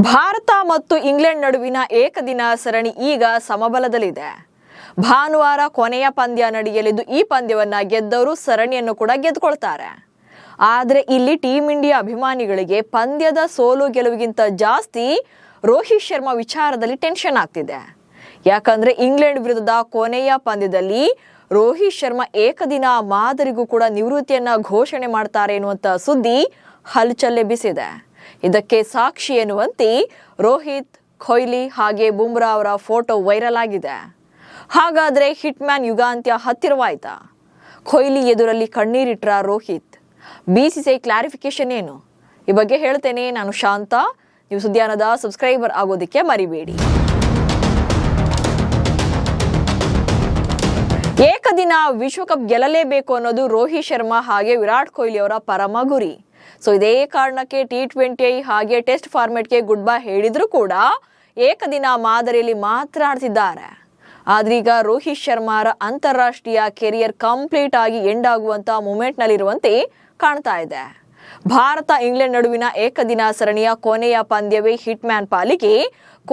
ಭಾರತ ಮತ್ತು ಇಂಗ್ಲೆಂಡ್ ನಡುವಿನ ಏಕದಿನ ಸರಣಿ ಈಗ ಸಮಬಲದಲ್ಲಿದೆ. ಭಾನುವಾರ ಕೊನೆಯ ಪಂದ್ಯ ನಡೆಯಲಿದ್ದು ಈ ಪಂದ್ಯವನ್ನ ಗೆದ್ದವರು ಸರಣಿಯನ್ನು ಕೂಡ ಗೆದ್ದುಕೊಳ್ತಾರೆ. ಆದರೆ ಇಲ್ಲಿ ಟೀಂ ಇಂಡಿಯಾ ಅಭಿಮಾನಿಗಳಿಗೆ ಪಂದ್ಯದ ಸೋಲು ಗೆಲುವಿಗಿಂತ ಜಾಸ್ತಿ ರೋಹಿತ್ ಶರ್ಮಾ ವಿಚಾರದಲ್ಲಿ ಟೆನ್ಷನ್ ಆಗ್ತಿದೆ. ಯಾಕಂದ್ರೆ ಇಂಗ್ಲೆಂಡ್ ವಿರುದ್ಧದ ಕೊನೆಯ ಪಂದ್ಯದಲ್ಲಿ ರೋಹಿತ್ ಶರ್ಮಾ ಏಕದಿನ ಮಾದರಿಗೂ ಕೂಡ ನಿವೃತ್ತಿಯನ್ನ ಘೋಷಣೆ ಮಾಡ್ತಾರೆ ಎನ್ನುವಂತ ಸುದ್ದಿ ಹಲ್ಚಲ್ಲೆಬ್ಬಿಸಿದೆ. ಇದಕ್ಕೆ ಸಾಕ್ಷಿ ಎನ್ನುವಂತೆ ರೋಹಿತ್, ಕೊಹ್ಲಿ ಹಾಗೆ ಬುಮ್ರಾ ಅವರ ಫೋಟೋ ವೈರಲ್ ಆಗಿದೆ. ಹಾಗಾದ್ರೆ ಹಿಟ್ ಮ್ಯಾನ್ ಯುಗಾಂತ್ಯ ಹತ್ತಿರವಾಯ್ತಾ? ಕೊಹ್ಲಿ ಎದುರಲ್ಲಿ ಕಣ್ಣೀರಿಟ್ರ ರೋಹಿತ್? BCCI ಕ್ಲಾರಿಫಿಕೇಶನ್ ಏನು? ಈ ಬಗ್ಗೆ ಹೇಳ್ತೇನೆ. ನಾನು ಶಾಂತ. ನೀವು ಸುದ್ದಿಯಾನದ ಸಬ್ಸ್ಕ್ರೈಬರ್ ಆಗೋದಕ್ಕೆ ಮರಿಬೇಡಿ. ಏಕದಿನ ವಿಶ್ವಕಪ್ ಗೆಲ್ಲಲೇಬೇಕು ಅನ್ನೋದು ರೋಹಿತ್ ಶರ್ಮಾ ಹಾಗೆ ವಿರಾಟ್ ಕೊಹ್ಲಿ ಅವರ ಪರಮ ಗುರಿ. ಸೊ ಇದೇ ಕಾರಣಕ್ಕೆ T20 ಹಾಗೆ ಟೆಸ್ಟ್ ಫಾರ್ಮೆಟ್ಗೆ ಗುಡ್ ಬೈ ಹೇಳಿದ್ರು ಕೂಡ ಏಕದಿನ ಮಾದರಿಯಲ್ಲಿ ಮಾತ್ರ ಆಡ್ತಿದ್ದಾರೆ. ಆದ್ರೀಗ ರೋಹಿತ್ ಶರ್ಮಾರ ಅಂತಾರಾಷ್ಟ್ರೀಯ ಕೆರಿಯರ್ ಕಂಪ್ಲೀಟ್ ಆಗಿ ಎಂಡ್ ಆಗುವಂತ ಮೂಮೆಂಟ್ ನಲ್ಲಿರುವಂತೆ ಕಾಣ್ತಾ ಇದೆ. ಭಾರತ ಇಂಗ್ಲೆಂಡ್ ನಡುವಿನ ಏಕದಿನ ಸರಣಿಯ ಕೊನೆಯ ಪಂದ್ಯವೇ ಹಿಟ್ ಮ್ಯಾನ್ ಪಾಲಿಗೆ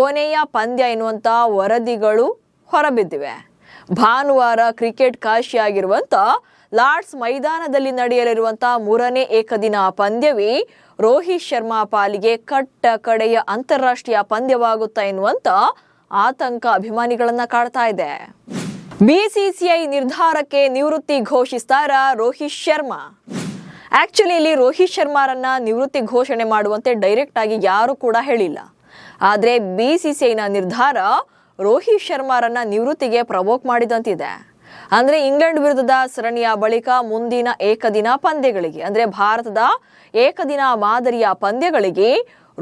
ಕೊನೆಯ ಪಂದ್ಯ ಎನ್ನುವಂತ ವರದಿಗಳು ಹೊರಬಿದ್ದಿವೆ. ಭಾನುವಾರ ಕ್ರಿಕೆಟ್ ಕಾಶಿಯಾಗಿರುವಂತ ಲಾರ್ಡ್ಸ್ ಮೈದಾನದಲ್ಲಿ ನಡೆಯಲಿರುವಂತಹ ಮೂರನೇ ಏಕದಿನ ಪಂದ್ಯವೇ ರೋಹಿತ್ ಶರ್ಮಾ ಪಾಲಿಗೆ ಕಟ್ಟ ಕಡೆಯ ಅಂತಾರಾಷ್ಟ್ರೀಯ ಪಂದ್ಯವಾಗುತ್ತಾ ಎನ್ನುವಂತ ಆತಂಕ ಅಭಿಮಾನಿಗಳನ್ನ ಕಾಡ್ತಾ ಇದೆ. BCCI ನಿರ್ಧಾರಕ್ಕೆ ನಿವೃತ್ತಿ ಘೋಷಿಸ್ತಾರ ರೋಹಿತ್ ಶರ್ಮಾ? ಆಕ್ಚುಲಿ ಇಲ್ಲಿ ರೋಹಿತ್ ಶರ್ಮಾರನ್ನ ನಿವೃತ್ತಿ ಘೋಷಣೆ ಮಾಡುವಂತೆ ಡೈರೆಕ್ಟ್ ಆಗಿ ಯಾರು ಕೂಡ ಹೇಳಿಲ್ಲ. ಆದ್ರೆ BCCIನ ನಿರ್ಧಾರ ರೋಹಿತ್ ಶರ್ಮಾರನ್ನ ನಿವೃತ್ತಿಗೆ ಪ್ರವೋಕ್ ಮಾಡಿದಂತಿದೆ. ಅಂದ್ರೆ ಇಂಗ್ಲೆಂಡ್ ವಿರುದ್ಧದ ಸರಣಿಯ ಬಳಿಕ ಮುಂದಿನ ಏಕದಿನ ಪಂದ್ಯಗಳಿಗೆ ಅಂದ್ರೆ ಭಾರತದ ಏಕದಿನ ಮಾದರಿಯ ಪಂದ್ಯಗಳಿಗೆ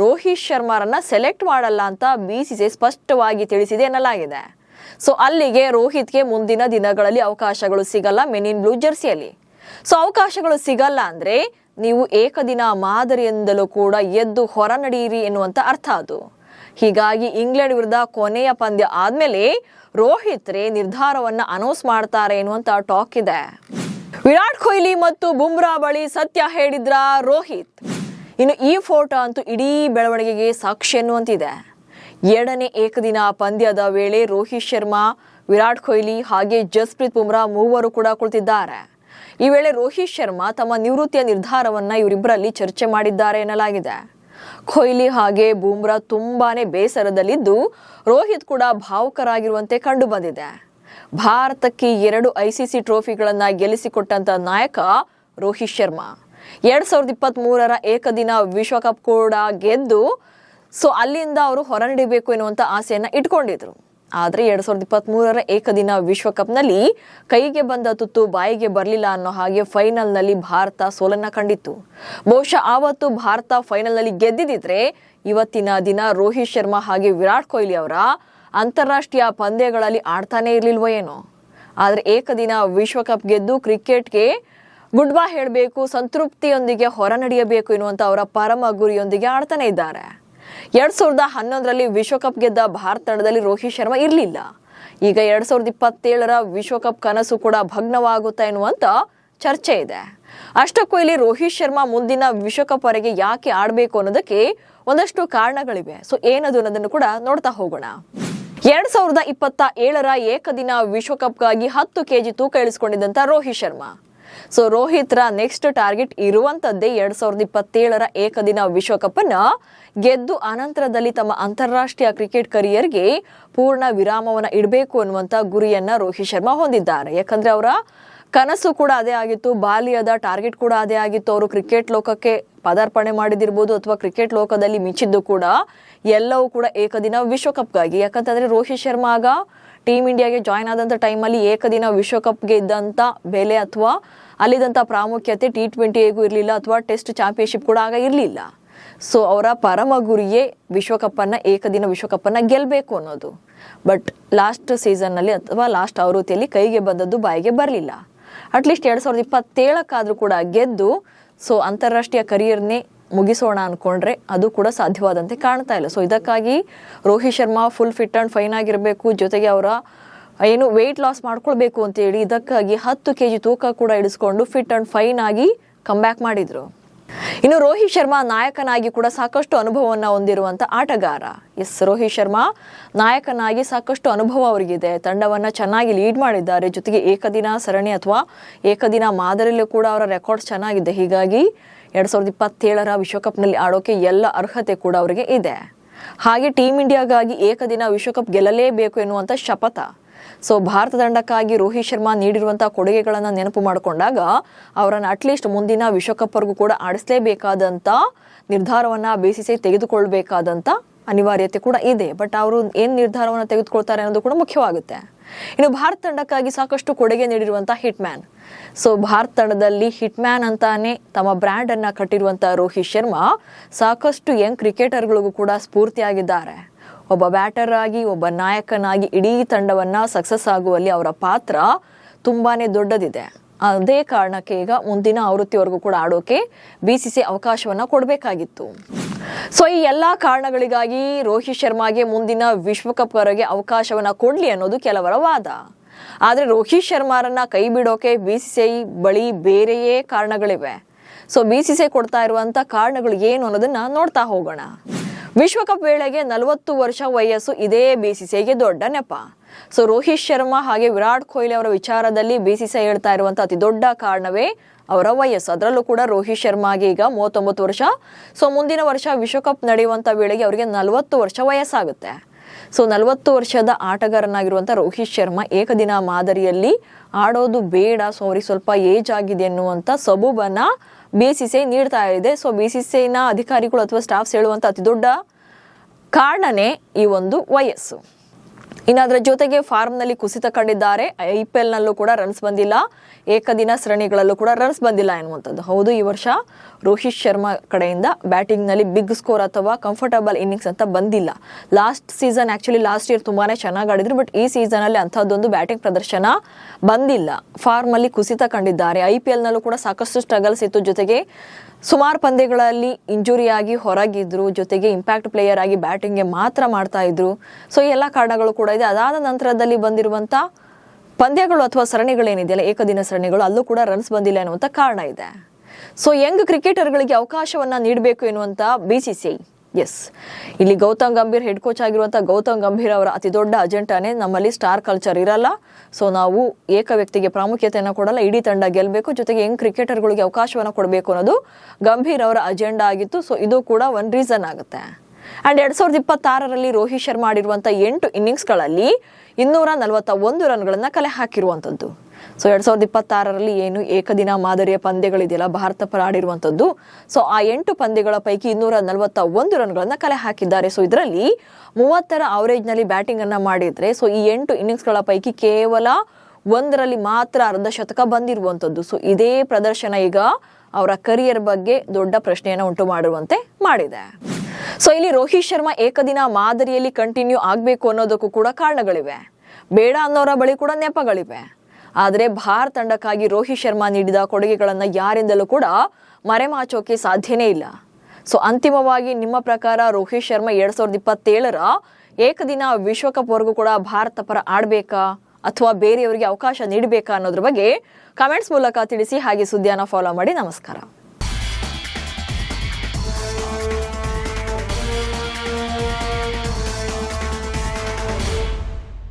ರೋಹಿತ್ ಶರ್ಮಾರನ್ನ ಸೆಲೆಕ್ಟ್ ಮಾಡಲ್ಲ ಅಂತ BCCI ಸ್ಪಷ್ಟವಾಗಿ ತಿಳಿಸಿದೆ ಎನ್ನಲಾಗಿದೆ. ಸೊ ಅಲ್ಲಿಗೆ ರೋಹಿತ್ಗೆ ಮುಂದಿನ ದಿನಗಳಲ್ಲಿ ಅವಕಾಶಗಳು ಸಿಗಲ್ಲ ಮೆನ್ ಇನ್ ಬ್ಲೂ ಜರ್ಸಿಯಲ್ಲಿ. ಸೊ ಅವಕಾಶಗಳು ಸಿಗಲ್ಲ ಅಂದ್ರೆ ನೀವು ಏಕದಿನ ಮಾದರಿಯಿಂದಲೂ ಕೂಡ ಎದ್ದು ಹೊರ ನಡೆಯಿರಿ ಎನ್ನುವಂತ ಅರ್ಥ ಅದು. ಹೀಗಾಗಿ ಇಂಗ್ಲೆಂಡ್ ವಿರುದ್ಧ ಕೊನೆಯ ಪಂದ್ಯ ಆದ್ಮೇಲೆ ರೋಹಿತ್ ನಿರ್ಧಾರವನ್ನ ಅನೌನ್ಸ್ ಮಾಡ್ತಾರೆ ಎನ್ನುವಂತ ಟಾಕ್ ಇದೆ. ವಿರಾಟ್ ಕೊಹ್ಲಿ ಮತ್ತು ಬುಮ್ರಾ ಬಳಿ ಸತ್ಯ ಹೇಳಿದ್ರ ರೋಹಿತ್? ಇನ್ನು ಈ ಫೋಟೋ ಅಂತೂ ಇಡೀ ಬೆಳವಣಿಗೆಗೆ ಸಾಕ್ಷಿ ಎನ್ನುವಂತಿದೆ. ಎರಡನೇ ಏಕದಿನ ಪಂದ್ಯದ ವೇಳೆ ರೋಹಿತ್ ಶರ್ಮಾ, ವಿರಾಟ್ ಕೊಹ್ಲಿ ಹಾಗೆ ಜಸ್ಪ್ರೀತ್ ಬುಮ್ರಾ ಮೂವರು ಕೂಡ ಕುಳಿತಿದ್ದಾರೆ. ಈ ವೇಳೆ ರೋಹಿತ್ ಶರ್ಮಾ ತಮ್ಮ ನಿವೃತ್ತಿಯ ನಿರ್ಧಾರವನ್ನ ಇವರಿಬ್ಬರಲ್ಲಿ ಚರ್ಚೆ ಮಾಡಿದ್ದಾರೆ ಎನ್ನಲಾಗಿದೆ. ಕೊಹ್ಲಿ ಹಾಗೆ ಬುಮ್ರಾ ತುಂಬಾನೇ ಬೇಸರದಲ್ಲಿದ್ದು ರೋಹಿತ್ ಕೂಡ ಭಾವುಕರಾಗಿರುವಂತೆ ಕಂಡು ಬಂದಿದೆ. ಭಾರತಕ್ಕೆ 2 ICC ಟ್ರೋಫಿಗಳನ್ನ ಗೆಲ್ಲಿಸಿಕೊಟ್ಟಂತ ನಾಯಕ ರೋಹಿತ್ ಶರ್ಮಾ 2023ರ ಏಕದಿನ ವಿಶ್ವಕಪ್ ಕೂಡ ಗೆದ್ದು ಸೊ ಅಲ್ಲಿಂದ ಅವರು ಹೊರ ನಡಿಬೇಕು ಎನ್ನುವಂತ ಆಸೆಯನ್ನ ಇಟ್ಕೊಂಡಿದ್ರು. ಆದ್ರೆ 2023ರ ಏಕದಿನ ವಿಶ್ವಕಪ್ನಲ್ಲಿ ಕೈಗೆ ಬಂದ ತುತ್ತು ಬಾಯಿಗೆ ಬರಲಿಲ್ಲ ಅನ್ನೋ ಹಾಗೆ ಫೈನಲ್ ನಲ್ಲಿ ಭಾರತ ಸೋಲನ್ನ ಕಂಡಿತ್ತು. ಬಹುಶಃ ಆವತ್ತು ಭಾರತ ಫೈನಲ್ ನಲ್ಲಿ ಗೆದ್ದಿದ್ರೆ ಇವತ್ತಿನ ದಿನ ರೋಹಿತ್ ಶರ್ಮಾ ಹಾಗೆ ವಿರಾಟ್ ಕೊಹ್ಲಿ ಅವರ ಅಂತಾರಾಷ್ಟ್ರೀಯ ಪಂದ್ಯಗಳಲ್ಲಿ ಆಡ್ತಾನೆ ಇರ್ಲಿಲ್ವೋ ಏನೋ. ಆದ್ರೆ ಏಕದಿನ ವಿಶ್ವಕಪ್ ಗೆದ್ದು ಕ್ರಿಕೆಟ್ಗೆ ಗುಡ್ ಬೈ ಹೇಳಬೇಕು, ಸಂತೃಪ್ತಿಯೊಂದಿಗೆ ಹೊರ ನಡೆಯಬೇಕು ಎನ್ನುವಂತ ಅವರ ಪರಮ ಗುರಿಯೊಂದಿಗೆ ಆಡ್ತಾನೆ ಇದ್ದಾರೆ. 2011ರಲ್ಲಿ ವಿಶ್ವಕಪ್ ಗೆದ್ದ ಭಾರತ ತಂಡದಲ್ಲಿ ರೋಹಿತ್ ಶರ್ಮಾ ಇರಲಿಲ್ಲ. ಈಗ 2027ರ ವಿಶ್ವಕಪ್ ಕನಸು ಕೂಡ ಭಗ್ನವಾಗುತ್ತಾ ಎನ್ನುವಂತ ಚರ್ಚೆ ಇದೆ. ಅಷ್ಟಕ್ಕೂ ಇಲ್ಲಿ ರೋಹಿತ್ ಶರ್ಮಾ ಮುಂದಿನ ವಿಶ್ವಕಪ್ ವರೆಗೆ ಯಾಕೆ ಆಡಬೇಕು ಅನ್ನೋದಕ್ಕೆ ಒಂದಷ್ಟು ಕಾರಣಗಳಿವೆ. ಸೊ ಏನದು ಅನ್ನೋದನ್ನು ಕೂಡ ನೋಡ್ತಾ ಹೋಗೋಣ. 2027ರ ಏಕದಿನ ವಿಶ್ವಕಪ್ಗಾಗಿ 10 kg ತೂಕ ಇಳಿಸಿಕೊಂಡಿದ್ದಂತ ರೋಹಿತ್ ಶರ್ಮಾ. ಸೊ ರೋಹಿತ್ರ ನೆಕ್ಸ್ಟ್ ಟಾರ್ಗೆಟ್ ಇರುವಂತದ್ದೇ 2027ರ ಏಕದಿನ ವಿಶ್ವಕಪ್ ಅನ್ನ ಗೆದ್ದು ಅನಂತರದಲ್ಲಿ ತಮ್ಮ ಅಂತಾರಾಷ್ಟ್ರೀಯ ಕ್ರಿಕೆಟ್ ಕರಿಯರ್ಗೆ ಪೂರ್ಣ ವಿರಾಮವನ್ನ ಇಡಬೇಕು ಅನ್ನುವಂತ ಗುರಿಯನ್ನ ರೋಹಿತ್ ಶರ್ಮಾ ಹೊಂದಿದ್ದಾರೆ. ಯಾಕಂದ್ರೆ ಅವರ ಕನಸು ಕೂಡ ಅದೇ ಆಗಿತ್ತು, ಬಾಲ್ಯದ ಟಾರ್ಗೆಟ್ ಕೂಡ ಅದೇ ಆಗಿತ್ತು. ಅವರು ಕ್ರಿಕೆಟ್ ಲೋಕಕ್ಕೆ ಪದಾರ್ಪಣೆ ಮಾಡಿದಿರ್ಬೋದು ಅಥವಾ ಕ್ರಿಕೆಟ್ ಲೋಕದಲ್ಲಿ ಮಿಂಚಿದ್ದು ಕೂಡ ಎಲ್ಲವೂ ಕೂಡ ಏಕದಿನ ವಿಶ್ವಕಪ್ಗಾಗಿ. ಯಾಕಂತಂದ್ರೆ ರೋಹಿತ್ ಶರ್ಮಾ ಆಗ ಟೀಮ್ ಇಂಡಿಯಾಗೆ ಜಾಯ್ನ್ ಆದಂತ ಟೈಮಲ್ಲಿ ಏಕದಿನ ವಿಶ್ವಕಪ್ಗೆ ಇದ್ದಂತ ಬೆಲೆ ಅಥವಾ ಅಲ್ಲಿದ್ದಂತ ಪ್ರಾಮುಖ್ಯತೆ T20ಗೂ ಇರಲಿಲ್ಲ ಅಥವಾ ಟೆಸ್ಟ್ ಚಾಂಪಿಯನ್ಶಿಪ್ ಕೂಡ ಆಗ ಇರಲಿಲ್ಲ. ಸೊ ಅವರ ಪರಮ ಗುರಿಯೇ ವಿಶ್ವಕಪ್ ಅನ್ನ ಏಕದಿನ ವಿಶ್ವಕಪ್ ಅನ್ನ ಗೆಲ್ಲಬೇಕು ಅನ್ನೋದು. ಬಟ್ ಲಾಸ್ಟ್ ಸೀಸನ್ ನಲ್ಲಿ ಅಥವಾ ಲಾಸ್ಟ್ ಆವೃತ್ತಿಯಲ್ಲಿ ಕೈಗೆ ಬಂದದ್ದು ಬಾಯಿಗೆ ಬರಲಿಲ್ಲ. ಅಟ್ಲೀಸ್ಟ್ 2027ಕ್ಕಾದ್ರೂ ಕೂಡ ಗೆದ್ದು ಸೊ ಅಂತಾರಾಷ್ಟ್ರೀಯ ಕರಿಯರ್ನೇ ಮುಗಿಸೋಣ ಅನ್ಕೊಂಡ್ರೆ ಅದು ಕೂಡ ಸಾಧ್ಯವಾದಂತೆ ಕಾಣ್ತಾ ಇಲ್ಲ. ಸೊ ಇದಕ್ಕಾಗಿ Rohit Sharma full fit and fine ಆಗಿರಬೇಕು, ಜೊತೆಗೆ ಅವರ ಏನು ವೆಯ್ಟ್ ಲಾಸ್ ಮಾಡ್ಕೊಳ್ಬೇಕು ಅಂತೇಳಿ ಇದಕ್ಕಾಗಿ 10 kg ತೂಕ ಕೂಡ ಇಳಿಸ್ಕೊಂಡು ಫಿಟ್ ಅಂಡ್ ಫೈನ್ ಆಗಿ ಕಮ್ ಬ್ಯಾಕ್ ಮಾಡಿದ್ರು. ಇನ್ನು ರೋಹಿತ್ ಶರ್ಮಾ ನಾಯಕನಾಗಿ ಕೂಡ ಸಾಕಷ್ಟು ಅನುಭವವನ್ನು ಹೊಂದಿರುವಂತ ಆಟಗಾರ. ರೋಹಿತ್ ಶರ್ಮಾ ನಾಯಕನಾಗಿ ಸಾಕಷ್ಟು ಅನುಭವ ಅವರಿಗಿದೆ. ತಂಡವನ್ನ ಚೆನ್ನಾಗಿ ಲೀಡ್ ಮಾಡಿದ್ದಾರೆ. ಜೊತೆಗೆ ಏಕದಿನ ಸರಣಿ ಅಥವಾ ಏಕದಿನ ಮಾದರಿಯಲ್ಲೂ ಕೂಡ ಅವರ ರೆಕಾರ್ಡ್ಸ್ ಚೆನ್ನಾಗಿದೆ. ಹೀಗಾಗಿ 2027 ವಿಶ್ವಕಪ್ನಲ್ಲಿ ಆಡೋಕೆ ಎಲ್ಲ ಅರ್ಹತೆ ಕೂಡ ಅವರಿಗೆ ಇದೆ. ಹಾಗೆ ಟೀಮ್ ಇಂಡಿಯಾಗಾಗಿ ಏಕದಿನ ವಿಶ್ವಕಪ್ ಗೆಲ್ಲಲೇಬೇಕು ಎನ್ನುವಂತ ಶಪಥ. ಭಾರತ ತಂಡಕ್ಕಾಗಿ ರೋಹಿತ್ ಶರ್ಮಾ ನೀಡಿರುವಂತಹ ಕೊಡುಗೆಗಳನ್ನು ನೆನಪು ಮಾಡಿಕೊಂಡಾಗ ಅವರನ್ನು ಅಟ್ಲೀಸ್ಟ್ ಮುಂದಿನ ವಿಶ್ವಕಪ್ವರೆಗೂ ಕೂಡ ಆಡಿಸಲೇಬೇಕಾದಂತ ನಿರ್ಧಾರವನ್ನ BCCI ತೆಗೆದುಕೊಳ್ಬೇಕಾದಂತ ಅನಿವಾರ್ಯತೆ ಕೂಡ ಇದೆ. ಬಟ್ ಅವರು ಏನ್ ನಿರ್ಧಾರವನ್ನು ತೆಗೆದುಕೊಳ್ತಾರೆ ಅನ್ನೋದು ಕೂಡ ಮುಖ್ಯವಾಗುತ್ತೆ. ಇನ್ನು ಭಾರತ ತಂಡಕ್ಕಾಗಿ ಸಾಕಷ್ಟು ಕೊಡುಗೆ ನೀಡಿರುವಂತಹ ಹಿಟ್ ಮ್ಯಾನ್. ಭಾರತ ತಂಡದಲ್ಲಿ ಹಿಟ್ ಮ್ಯಾನ್ ಅಂತಾನೆ ತಮ್ಮ ಬ್ರ್ಯಾಂಡ್ ಅನ್ನ ಕಟ್ಟಿರುವಂತಹ ರೋಹಿತ್ ಶರ್ಮಾ ಸಾಕಷ್ಟು ಯಂಗ್ ಕ್ರಿಕೆಟರ್ಗಳಿಗೂ ಕೂಡ ಸ್ಫೂರ್ತಿಯಾಗಿದ್ದಾರೆ. ಒಬ್ಬ ಬ್ಯಾಟರ್ ಆಗಿ, ಒಬ್ಬ ನಾಯಕನಾಗಿ ಇಡೀ ತಂಡವನ್ನ ಸಕ್ಸಸ್ ಆಗುವಲ್ಲಿ ಅವರ ಪಾತ್ರ ತುಂಬಾನೇ ದೊಡ್ಡದಿದೆ. ಅದೇ ಕಾರಣಕ್ಕೆ ಈಗ ಮುಂದಿನ ಆವೃತ್ತಿವರೆಗೂ ಕೂಡ ಆಡೋಕೆ BCCI ಅವಕಾಶವನ್ನ ಕೊಡಬೇಕಾಗಿತ್ತು. ಈ ಎಲ್ಲಾ ಕಾರಣಗಳಿಗಾಗಿ ರೋಹಿತ್ ಶರ್ಮಾಗೆ ಮುಂದಿನ ವಿಶ್ವಕಪ್ವರೆಗೆ ಅವಕಾಶವನ್ನ ಕೊಡ್ಲಿ ಅನ್ನೋದು ಕೆಲವರ ವಾದ. ಆದ್ರೆ ರೋಹಿತ್ ಶರ್ಮಾರನ್ನ ಕೈ ಬಿಡೋಕೆ BCCI ಬಳಿ ಬೇರೆಯೇ ಕಾರಣಗಳಿವೆ. BCCI ಕೊಡ್ತಾ ಇರುವಂತ ಕಾರಣಗಳು ಏನು ಅನ್ನೋದನ್ನ ನೋಡ್ತಾ ಹೋಗೋಣ. ವಿಶ್ವಕಪ್ ವೇಳೆಗೆ 40 ವರ್ಷ ವಯಸ್ಸು ಇದೇ BCCIಗೆ ದೊಡ್ಡ ನೆಪ. ರೋಹಿತ್ ಶರ್ಮಾ ಹಾಗೆ ವಿರಾಟ್ ಕೊಹ್ಲಿ ಅವರ ವಿಚಾರದಲ್ಲಿ BCCI ಹೇಳ್ತಾ ಇರುವಂತ ಅತಿ ದೊಡ್ಡ ಕಾರಣವೇ ಅವರ ವಯಸ್ಸು. ಅದರಲ್ಲೂ ಕೂಡ ರೋಹಿತ್ ಶರ್ಮಾಗೆ ಈಗ 39 ವರ್ಷ. ಮುಂದಿನ ವರ್ಷ ವಿಶ್ವಕಪ್ ನಡೆಯುವಂತ ವೇಳೆಗೆ ಅವರಿಗೆ 40 ವರ್ಷ ವಯಸ್ಸಾಗುತ್ತೆ. 40 ವರ್ಷದ ಆಟಗಾರನಾಗಿರುವಂತ ರೋಹಿತ್ ಶರ್ಮಾ ಏಕದಿನ ಮಾದರಿಯಲ್ಲಿ ಆಡೋದು ಬೇಡ, ಅವ್ರಿಗೆ ಸ್ವಲ್ಪ ಏಜ್ ಆಗಿದೆ ಎನ್ನುವಂತ ಸಬೂಬನ್ನ BCCI ನೀಡ್ತಾ ಇದೆ. BCCIನ ಅಧಿಕಾರಿಗಳು ಅಥವಾ ಸ್ಟಾಫ್ಸ್ ಹೇಳುವಂತ ಅತಿ ದೊಡ್ಡ ಕಾರಣನೇ ಈ ಒಂದು ವಯಸ್ಸು. ಇನ್ನು ಅದರ ಜೊತೆಗೆ ಫಾರ್ಮ್ನಲ್ಲಿ ಕುಸಿತ ಕಂಡಿದ್ದಾರೆ. IPL ನಲ್ಲೂ ಕೂಡ ರನ್ಸ್ ಬಂದಿಲ್ಲ, ಏಕದಿನ ಸರಣಿಗಳಲ್ಲೂ ಕೂಡ ರನ್ಸ್ ಬಂದಿಲ್ಲ ಎನ್ನುವಂಥದ್ದು. ಹೌದು, ಈ ವರ್ಷ ರೋಹಿತ್ ಶರ್ಮಾ ಕಡೆಯಿಂದ ಬ್ಯಾಟಿಂಗ್ ನಲ್ಲಿ ಬಿಗ್ ಸ್ಕೋರ್ ಅಥವಾ ಕಂಫರ್ಟಬಲ್ ಇನ್ನಿಂಗ್ಸ್ ಅಂತ ಬಂದಿಲ್ಲ. ಲಾಸ್ಟ್ ಇಯರ್ ತುಂಬಾನೇ ಚೆನ್ನಾಗಿ ಆಡಿದ್ರು. ಬಟ್ ಈ ಸೀಸನ್ ಅಲ್ಲಿ ಅಂಥದ್ದೊಂದು ಬ್ಯಾಟಿಂಗ್ ಪ್ರದರ್ಶನ ಬಂದಿಲ್ಲ. ಫಾರ್ಮ್ ಅಲ್ಲಿ ಕುಸಿತ ಕಂಡಿದ್ದಾರೆ. IPL ನಲ್ಲೂ ಕೂಡ ಸಾಕಷ್ಟು ಸ್ಟ್ರಗಲ್ಸ್ ಇತ್ತು. ಜೊತೆಗೆ ಸುಮಾರು ಪಂದ್ಯಗಳಲ್ಲಿ ಇಂಜುರಿ ಆಗಿ ಹೊರಗಿದ್ರು. ಜೊತೆಗೆ ಇಂಪ್ಯಾಕ್ಟ್ ಪ್ಲೇಯರ್ ಆಗಿ ಬ್ಯಾಟಿಂಗ್ಗೆ ಮಾತ್ರ ಮಾಡ್ತಾ ಇದ್ರು. ಈ ಎಲ್ಲ ಕಾರಣಗಳು ಕೂಡ ಇದೆ. ಅದಾದ ನಂತರದಲ್ಲಿ ಬಂದಿರುವಂತ ಪಂದ್ಯಗಳು ಅಥವಾ ಸರಣಿಗಳೇನಿದೆಯಲ್ಲ, ಏಕದಿನ ಸರಣಿಗಳು, ಅಲ್ಲೂ ಕೂಡ ರನ್ಸ್ ಬಂದಿಲ್ಲ ಎನ್ನುವಂತ ಕಾರಣ ಇದೆ. ಯಂಗ್ ಕ್ರಿಕೆಟರ್ಗಳಿಗೆ ಅವಕಾಶವನ್ನ ನೀಡಬೇಕು ಎನ್ನುವಂತ BCCI. ಇಲ್ಲಿ ಗೌತಮ್ ಗಂಭೀರ್ ಹೆಡ್ ಕೋಚ್ ಆಗಿರುವಂತಹ ಗೌತಮ್ ಗಂಭೀರ್ ಅವರ ಅತಿ ದೊಡ್ಡ ಅಜೆಂಡಾನೇ ನಮ್ಮಲ್ಲಿ ಸ್ಟಾರ್ ಕಲ್ಚರ್ ಇರಲ್ಲ. ನಾವು ಏಕ ವ್ಯಕ್ತಿಗೆ ಪ್ರಾಮುಖ್ಯತೆಯನ್ನು ಕೊಡಲ್ಲ, ಇಡೀ ತಂಡ ಗೆಲ್ಲಬೇಕು, ಜೊತೆಗೆ ಯಂಗ್ ಕ್ರಿಕೆಟರ್ಗಳಿಗೆ ಅವಕಾಶವನ್ನ ಕೊಡಬೇಕು ಅನ್ನೋದು ಗಂಭೀರ್ ಅವರ ಅಜೆಂಡಾ ಆಗಿತ್ತು. ಇದು ಕೂಡ ಒಂದು ರೀಸನ್ ಆಗುತ್ತೆ. ಅಂಡ್ 2026 ರೋಹಿತ್ ಶರ್ಮಾ ಆಡಿರುವಂತಹ 8 ಇನ್ನಿಂಗ್ಸ್ಗಳಲ್ಲಿ 241 ರನ್ಗಳನ್ನ ಕಲೆ ಹಾಕಿರುವಂತದ್ದು. 2026 ಏನು ಏಕದಿನ ಮಾದರಿಯ ಪಂದ್ಯಗಳಿದೆಯಲ್ಲ ಭಾರತ ಪರ ಆಡಿರುವಂತದ್ದು, ಆ 8 ಪಂದ್ಯಗಳ ಪೈಕಿ 241 ರನ್ಗಳನ್ನ ಕಲೆ ಹಾಕಿದ್ದಾರೆ. ಇದರಲ್ಲಿ 30ರ ಅವರೇಜ್ ನಲ್ಲಿ ಬ್ಯಾಟಿಂಗ್ ಅನ್ನ ಮಾಡಿದ್ರೆ ಈ 8 ಇನ್ನಿಂಗ್ಸ್ಗಳ ಪೈಕಿ ಕೇವಲ 1ರಲ್ಲಿ ಮಾತ್ರ ಅರ್ಧ ಶತಕ ಬಂದಿರುವಂತದ್ದು. ಇದೇ ಪ್ರದರ್ಶನ ಈಗ ಅವರ ಕರಿಯರ್ ಬಗ್ಗೆ ದೊಡ್ಡ ಪ್ರಶ್ನೆಯನ್ನ ಉಂಟು ಮಾಡುವಂತೆ ಮಾಡಿದೆ. ಇಲ್ಲಿ ರೋಹಿತ್ ಶರ್ಮಾ ಏಕದಿನ ಮಾದರಿಯಲ್ಲಿ ಕಂಟಿನ್ಯೂ ಆಗ್ಬೇಕು ಅನ್ನೋದಕ್ಕೂ ಕೂಡ ಕಾರಣಗಳಿವೆ. ಬೇಡ ಅನ್ನೋರ ಬಳಿ ಕೂಡ ನೆಪಗಳಿವೆ. ಆದರೆ ಭಾರತ ತಂಡಕ್ಕಾಗಿ ರೋಹಿತ್ ಶರ್ಮಾ ನೀಡಿದ ಕೊಡುಗೆಗಳನ್ನ ಯಾರಿಂದಲೂ ಕೂಡ ಮರೆಮಾಚೋಕೆ ಸಾಧ್ಯನೇ ಇಲ್ಲ. ಅಂತಿಮವಾಗಿ ನಿಮ್ಮ ಪ್ರಕಾರ ರೋಹಿತ್ ಶರ್ಮಾ 2027ರ ಏಕದಿನ ವಿಶ್ವಕಪ್ ವರೆಗೂ ಕೂಡ ಭಾರತ ಪರ ಆಡ್ಬೇಕಾ ಅಥವಾ ಬೇರೆಯವರಿಗೆ ಅವಕಾಶ ನೀಡಬೇಕಾ ಅನ್ನೋದ್ರ ಬಗ್ಗೆ ಕಮೆಂಟ್ಸ್ ಮೂಲಕ ತಿಳಿಸಿ. ಹಾಗೆ ಸುದ್ದಿಯನ್ನ ಫಾಲೋ ಮಾಡಿ. ನಮಸ್ಕಾರ.